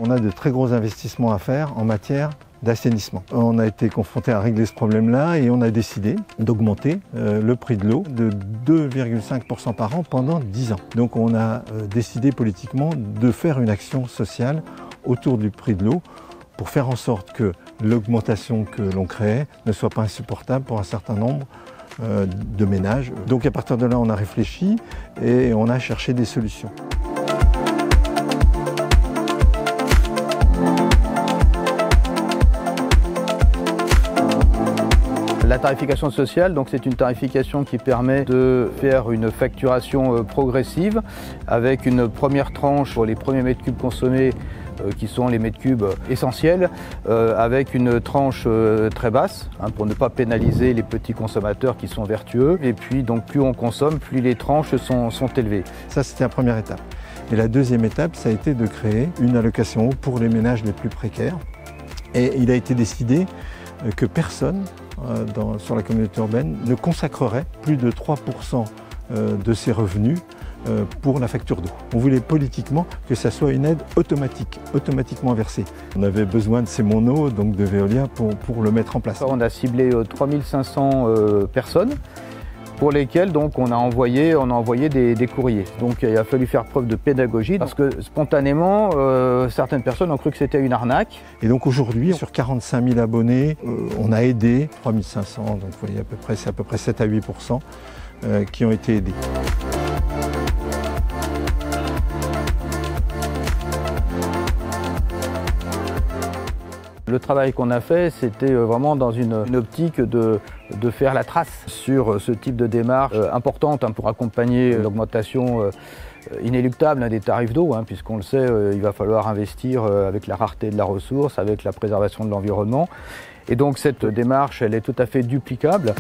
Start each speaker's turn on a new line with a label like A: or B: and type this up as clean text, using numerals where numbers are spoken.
A: On a de très gros investissements à faire en matière d'assainissement. On a été confronté à régler ce problème-là et on a décidé d'augmenter le prix de l'eau de 2,5% par an pendant 10 ans. Donc on a décidé politiquement de faire une action sociale autour du prix de l'eau pour faire en sorte que l'augmentation que l'on crée ne soit pas insupportable pour un certain nombre de ménages. Donc à partir de là, on a réfléchi et on a cherché des solutions.
B: La tarification sociale, donc c'est une tarification qui permet de faire une facturation progressive avec une première tranche pour les premiers mètres cubes consommés qui sont les mètres cubes essentiels, avec une tranche très basse pour ne pas pénaliser les petits consommateurs qui sont vertueux. Et puis donc plus on consomme, plus les tranches sont élevées.
A: Ça c'était la première étape. Et la deuxième étape, ça a été de créer une allocation eau pour les ménages les plus précaires. Et il a été décidé que personne sur la communauté urbaine ne consacrerait plus de 3% de ses revenus pour la facture d'eau. On voulait politiquement que ça soit une aide automatique, automatiquement versée. On avait besoin de ces monos, donc de Veolia, pour le mettre en place.
B: On a ciblé 3500 personnes pour lesquelles donc, on a envoyé des courriers. Donc il a fallu faire preuve de pédagogie parce que spontanément, certaines personnes ont cru que c'était une arnaque.
A: Et donc aujourd'hui, sur 45 000 abonnés, on a aidé 3500, donc vous voyez c'est à peu près 7 à 8% qui ont été aidés.
B: Le travail qu'on a fait, c'était vraiment dans une optique de faire la trace sur ce type de démarche importante pour accompagner l'augmentation inéluctable des tarifs d'eau, puisqu'on le sait, il va falloir investir avec la rareté de la ressource, avec la préservation de l'environnement. Et donc cette démarche, elle est tout à fait duplicable.